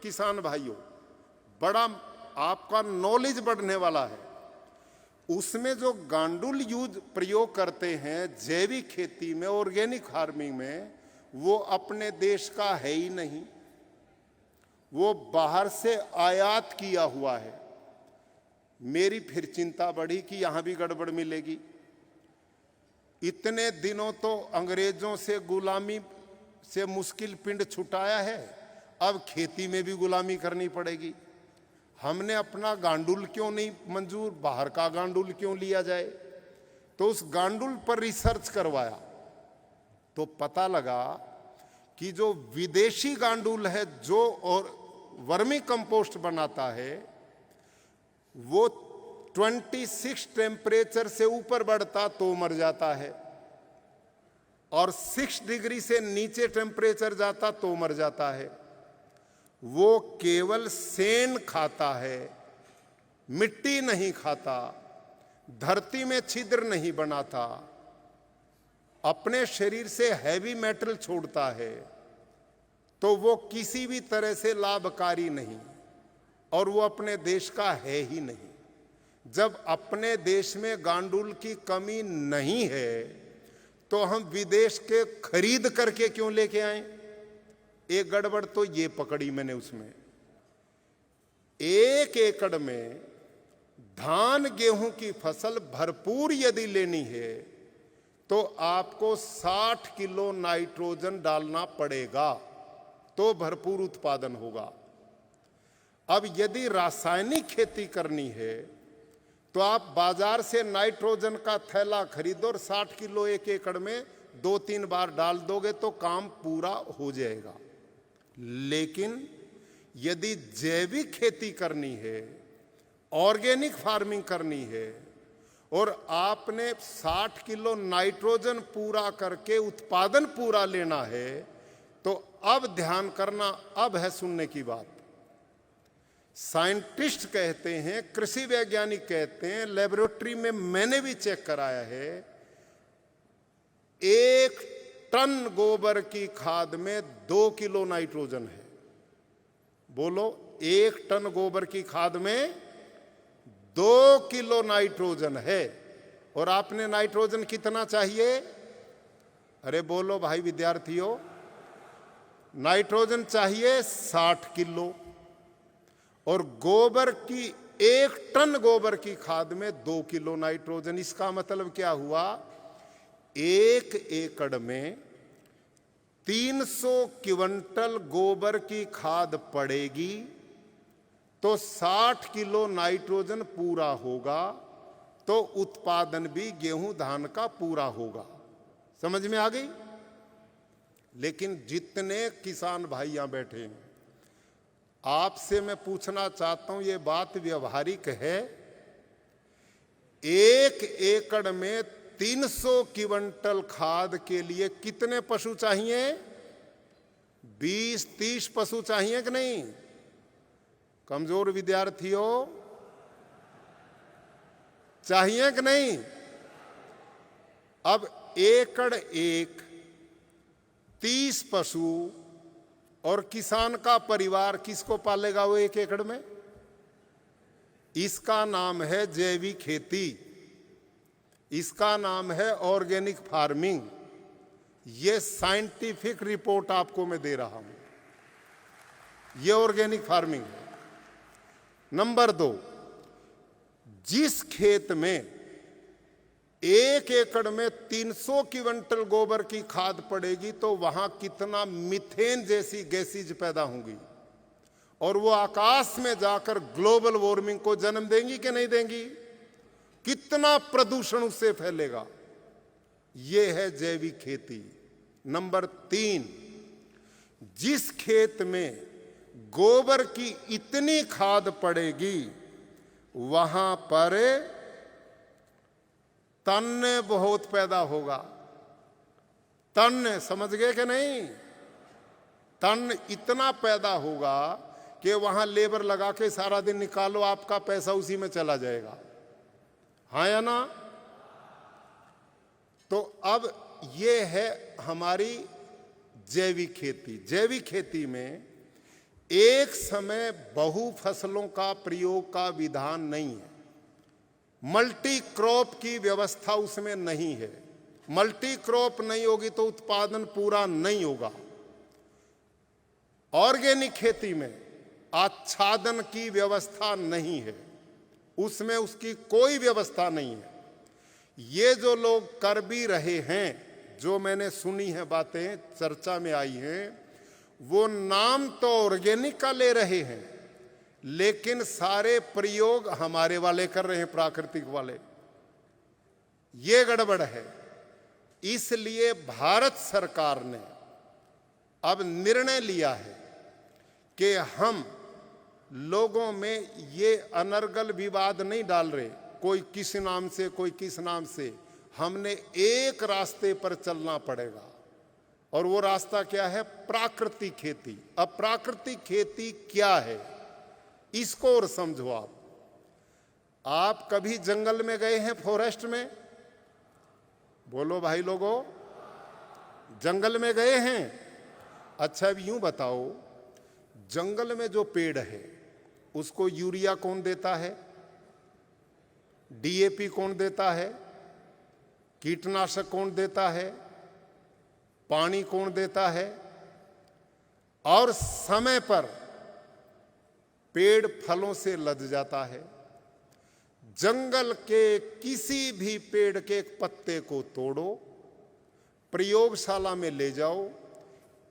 किसान भाइयों, बड़ा आपका नॉलेज बढ़ने वाला है। उसमें जो गांडुल यूज प्रयोग करते हैं जैविक खेती में, ऑर्गेनिक फार्मिंग में, वो अपने देश का है ही नहीं, वो बाहर से आयात किया हुआ है। मेरी फिर चिंता बढ़ी कि यहां भी गड़बड़ मिलेगी। इतने दिनों तो अंग्रेजों से गुलामी से मुश्किल पिंड छुटाया है, अब खेती में भी गुलामी करनी पड़ेगी। हमने अपना गांडुल क्यों नहीं मंजूर, बाहर का गांडुल क्यों लिया जाए? तो उस गांडुल पर रिसर्च करवाया तो पता लगा कि जो विदेशी गांडुल है जो और वर्मी कंपोस्ट बनाता है, वो 26 टेम्परेचर से ऊपर बढ़ता तो मर जाता है, और 6 डिग्री से नीचे टेम्परेचर जाता तो मर जाता है। वो केवल सेन खाता है, मिट्टी नहीं खाता, धरती में छिद्र नहीं बनाता, अपने शरीर से हैवी मेटल छोड़ता है, तो वो किसी भी तरह से लाभकारी नहीं, और वो अपने देश का है ही नहीं। जब अपने देश में गांडुल की कमी नहीं है तो हम विदेश के खरीद करके क्यों लेके आए? एक गड़बड़ तो ये पकड़ी मैंने उसमें। 1 एकड़ में धान गेहूं की फसल भरपूर यदि लेनी है तो आपको 60 किलो नाइट्रोजन डालना पड़ेगा, तो भरपूर उत्पादन होगा। अब यदि रासायनिक खेती करनी है तो आप बाजार से नाइट्रोजन का थैला खरीदो और 60 किलो 1 एकड़ में 2-3 बार डाल दोगे तो काम पूरा हो जाएगा। लेकिन यदि जैविक खेती करनी है, ऑर्गेनिक फार्मिंग करनी है, और आपने 60 किलो नाइट्रोजन पूरा करके उत्पादन पूरा लेना है, तो अब ध्यान करना, अब है सुनने की बात। साइंटिस्ट कहते हैं, कृषि वैज्ञानिक कहते हैं, लेबोरेटरी में मैंने भी चेक कराया है, 1 टन गोबर की खाद में 2 किलो नाइट्रोजन है। बोलो, 1 टन गोबर की खाद में 2 किलो नाइट्रोजन है। और आपने नाइट्रोजन कितना चाहिए? अरे बोलो भाई विद्यार्थियों, नाइट्रोजन चाहिए 60 किलो, और गोबर की 1 टन गोबर की खाद में 2 किलो नाइट्रोजन। इसका मतलब क्या हुआ? 1 एकड़ में 300 क्विंटल गोबर की खाद पड़ेगी तो 60 किलो नाइट्रोजन पूरा होगा, तो उत्पादन भी गेहूं धान का पूरा होगा। समझ में आ गई? लेकिन जितने किसान भाई यहां बैठे हैं, आपसे मैं पूछना चाहता हूं, ये बात व्यवहारिक है? 1 एकड़ में 300 क्विंटल खाद के लिए कितने पशु चाहिए? 20-30 पशु चाहिए कि नहीं? कमजोर विद्यार्थियों, चाहिए कि नहीं? अब एकड़ 1 30 पशु, और किसान का परिवार किसको पालेगा वो 1 एकड़ में? इसका नाम है जैविक खेती, इसका नाम है ऑर्गेनिक फार्मिंग। ये साइंटिफिक रिपोर्ट आपको मैं दे रहा हूं, ये ऑर्गेनिक फार्मिंग है। नंबर 2, जिस खेत में 1 एकड़ में 300 क्विंटल गोबर की खाद पड़ेगी तो वहां कितना मीथेन जैसी गैसेज पैदा होंगी, और वो आकाश में जाकर ग्लोबल वार्मिंग को जन्म देंगी कि नहीं देंगी? कितना प्रदूषण उससे फैलेगा। ये है जैविक खेती। नंबर 3, जिस खेत में गोबर की इतनी खाद पड़ेगी वहां पर तन्ने बहुत पैदा होगा। तन्ने समझ गए कि नहीं? तन इतना पैदा होगा कि वहां लेबर लगा के सारा दिन निकालो, आपका पैसा उसी में चला जाएगा। हाँ या ना? तो अब ये है हमारी जैविक खेती। जैविक खेती में एक समय बहु फसलों का प्रयोग का विधान नहीं है, मल्टी क्रॉप की व्यवस्था उसमें नहीं है। मल्टी क्रॉप नहीं होगी तो उत्पादन पूरा नहीं होगा। ऑर्गेनिक खेती में आच्छादन की व्यवस्था नहीं है, उसमें उसकी कोई व्यवस्था नहीं है। ये जो लोग कर भी रहे हैं, जो मैंने सुनी है बातें चर्चा में आई हैं, वो नाम तो ऑर्गेनिक का ले रहे हैं, लेकिन सारे प्रयोग हमारे वाले कर रहे हैं, प्राकृतिक वाले। ये गड़बड़ है। इसलिए भारत सरकार ने अब निर्णय लिया है कि हम लोगों में ये अनर्गल विवाद नहीं डाल रहे, कोई किस नाम से कोई किस नाम से। हमने एक रास्ते पर चलना पड़ेगा, और वो रास्ता क्या है? प्राकृतिक खेती। अब प्राकृतिक खेती क्या है, इसको और समझो। आप कभी जंगल में गए हैं, फॉरेस्ट में? बोलो भाई लोगों, जंगल में गए हैं? अच्छा, अब यूं बताओ, जंगल में जो पेड़ है उसको यूरिया कौन देता है? डीएपी कौन देता है? कीटनाशक कौन देता है? पानी कौन देता है? और समय पर पेड़ फलों से लद जाता है। जंगल के किसी भी पेड़ के एक पत्ते को तोड़ो, प्रयोगशाला में ले जाओ,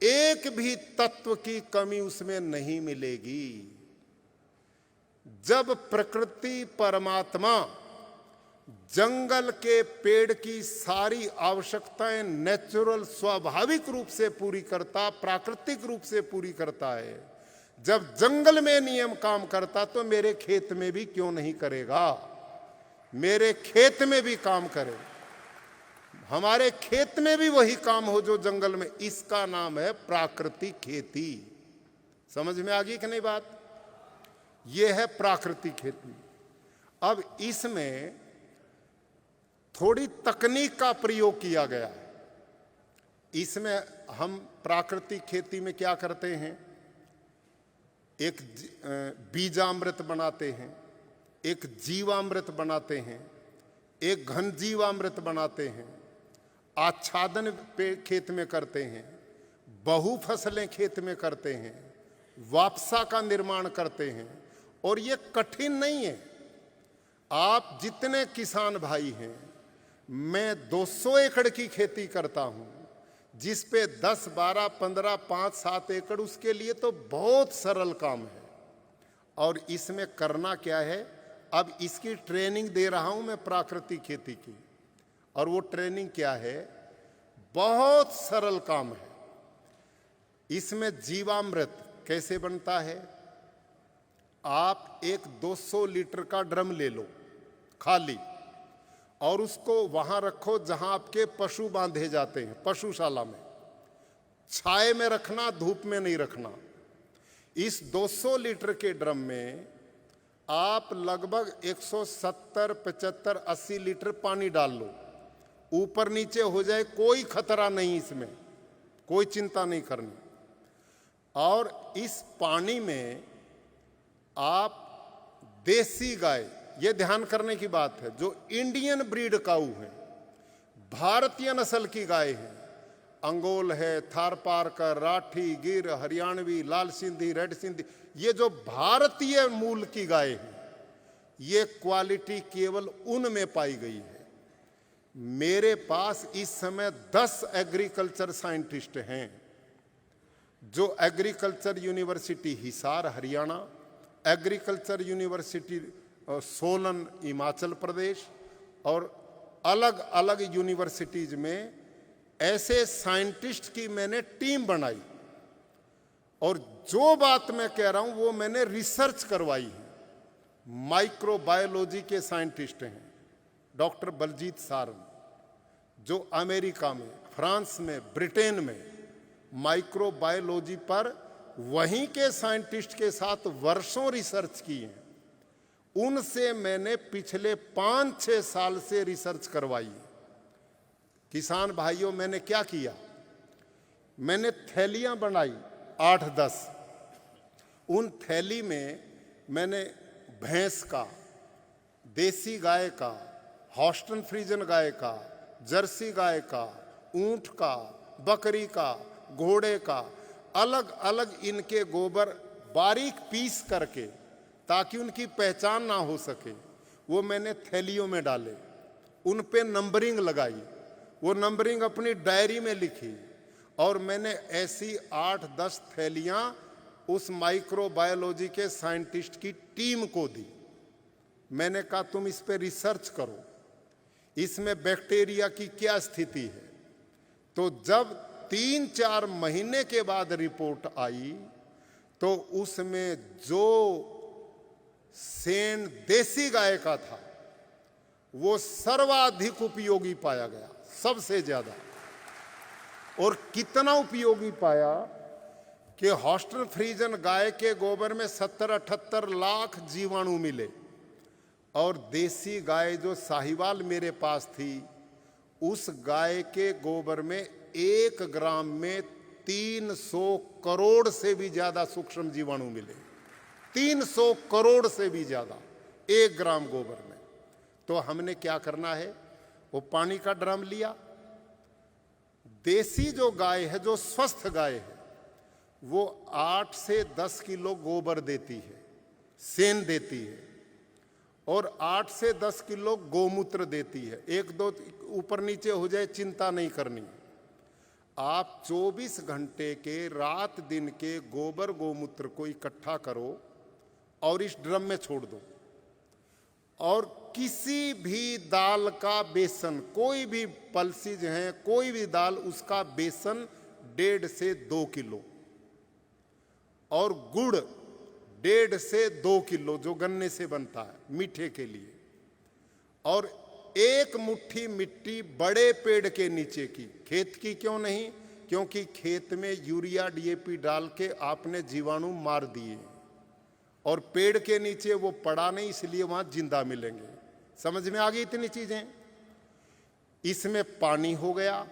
एक भी तत्व की कमी उसमें नहीं मिलेगी। जब प्रकृति परमात्मा जंगल के पेड़ की सारी आवश्यकताएं नेचुरल स्वाभाविक रूप से पूरी करता, प्राकृतिक रूप से पूरी करता है, जब जंगल में नियम काम करता तो मेरे खेत में भी क्यों नहीं करेगा? मेरे खेत में भी काम करे, हमारे खेत में भी वही काम हो जो जंगल में। इसका नाम है प्राकृतिक खेती। समझ में आ गई कि नहीं बात? यह है प्राकृतिक खेती। अब इसमें थोड़ी तकनीक का प्रयोग किया गया है। इसमें हम प्राकृतिक खेती में क्या करते हैं? एक बीजामृत बनाते हैं, एक जीवामृत बनाते हैं, एक घन जीवामृत बनाते हैं, आच्छादन पे खेत में करते हैं, बहु फसलें खेत में करते हैं, वापसा का निर्माण करते हैं। और ये कठिन नहीं है। आप जितने किसान भाई हैं, मैं 200 एकड़ की खेती करता हूं, जिस पे 10, 12, 15, 5, 7 एकड़, उसके लिए तो बहुत सरल काम है। और इसमें करना क्या है? अब इसकी ट्रेनिंग दे रहा हूं मैं प्राकृतिक खेती की। और वो ट्रेनिंग क्या है? बहुत सरल काम है। इसमें जीवामृत कैसे बनता है? आप एक 200 लीटर का ड्रम ले लो खाली, और उसको वहां रखो जहां आपके पशु बांधे जाते हैं, पशुशाला में। छाए में रखना, धूप में नहीं रखना। इस 200 लीटर के ड्रम में आप लगभग 170, 75, 80 लीटर पानी डाल लो। ऊपर नीचे हो जाए कोई खतरा नहीं, इसमें कोई चिंता नहीं करनी। और इस पानी में आप देसी गाय, ये ध्यान करने की बात है, जो इंडियन ब्रीड काऊ है, भारतीय नस्ल की गाय है, अंगोल है, थारपारकर, राठी, गिर, हरियाणवी, लाल सिंधी, रेड सिंधी, ये जो भारतीय मूल की गाय है, ये क्वालिटी केवल उनमें पाई गई है। मेरे पास इस समय 10 एग्रीकल्चर साइंटिस्ट हैं, जो agriculture university Hisar Haryana, agriculture university Solan Himachal Pradesh, और अलग अलग यूनिवर्सिटीज में ऐसे साइंटिस्ट की मैंने टीम बनाई। और जो बात मैं कह रहा हूं वो मैंने रिसर्च करवाई है। माइक्रोबायोलॉजी के साइंटिस्ट हैं डॉक्टर बलजीत सारन, जो अमेरिका में, फ्रांस में, ब्रिटेन में माइक्रोबायोलॉजी पर वहीं के साइंटिस्ट के साथ वर्षों रिसर्च की है। उनसे मैंने पिछले 5-6 साल से रिसर्च करवाई। किसान भाइयों, मैंने क्या किया? मैंने थैलियां बनाई 8-10, उन थैली में मैंने भैंस का, देसी गाय का, हॉस्टन फ्रीजन गाय का, जर्सी गाय का, ऊंट का, बकरी का, घोड़े का, अलग अलग इनके गोबर बारीक पीस करके, ताकि उनकी पहचान ना हो सके, वो मैंने थैलियों में डाले, उन पे नंबरिंग लगाई, वो नंबरिंग अपनी डायरी में लिखी, और मैंने ऐसी 8-10 थैलियां उस माइक्रोबायोलॉजी के साइंटिस्ट की टीम को दी। मैंने कहा तुम इस पे रिसर्च करो, इसमें बैक्टीरिया की क्या स्थिति है। तो जब 3-4 महीने के बाद रिपोर्ट आई तो उसमें जो सेंध देसी गाय का था वो सर्वाधिक उपयोगी पाया गया, सबसे ज्यादा। और कितना उपयोगी पाया कि हॉस्टन फ्रीजन गाय के गोबर में 70-78 लाख जीवाणु मिले, और देसी गाय जो साहिवाल मेरे पास थी, उस गाय के गोबर में 1 ग्राम में 300 करोड़ से भी ज्यादा सूक्ष्म जीवाणु मिले। 300 करोड़ से भी ज्यादा 1 ग्राम गोबर में। तो हमने क्या करना है, वो पानी का ड्रम लिया, देसी जो गाय है, जो स्वस्थ गाय है, वो 8 से 10 किलो गोबर देती है, सेन देती है, और 8 से 10 किलो गोमूत्र देती है। 1-2 ऊपर नीचे हो जाए चिंता नहीं करनी। आप 24 घंटे के रात दिन के गोबर गोमूत्र को इकट्ठा करो और इस ड्रम में छोड़ दो, और किसी भी दाल का बेसन, कोई भी पल्सीज हैं, कोई भी दाल, उसका बेसन 1.5 से 2 किलो, और गुड़ 1.5 से 2 किलो जो गन्ने से बनता है मीठे के लिए, और 1 मुट्ठी मिट्टी बड़े पेड़ के नीचे की, खेत की क्यों नहीं, क्योंकि खेत में यूरिया डीएपी डाल के आपने जीवाणु मार दिए, और पेड़ के नीचे वो पड़ा नहीं, इसलिए वहां जिंदा मिलेंगे। समझ में आ गई इतनी चीजें। इसमें पानी हो गया,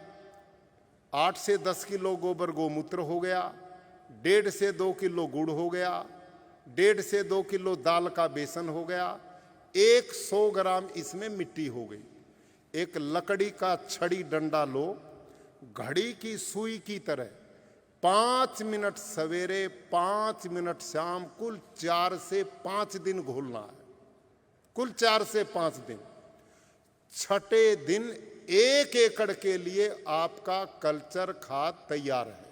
8 से 10 किलो गोबर गोमूत्र हो गया, 1.5 से 2 किलो गुड़ हो गया, 1.5 से 2 किलो दाल का बेसन हो गया, 100 ग्राम इसमें मिट्टी हो गई। एक लकड़ी का छड़ी डंडा लो, घड़ी की सुई की तरह 5 मिनट सवेरे 5 मिनट शाम, कुल 4 से 5 दिन घोलना है, कुल 4 से 5 दिन। छठे दिन 1 एकड़ के लिए आपका कल्चर खाद तैयार है,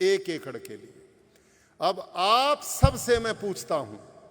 1 एकड़ के लिए। अब आप सबसे मैं पूछता हूं,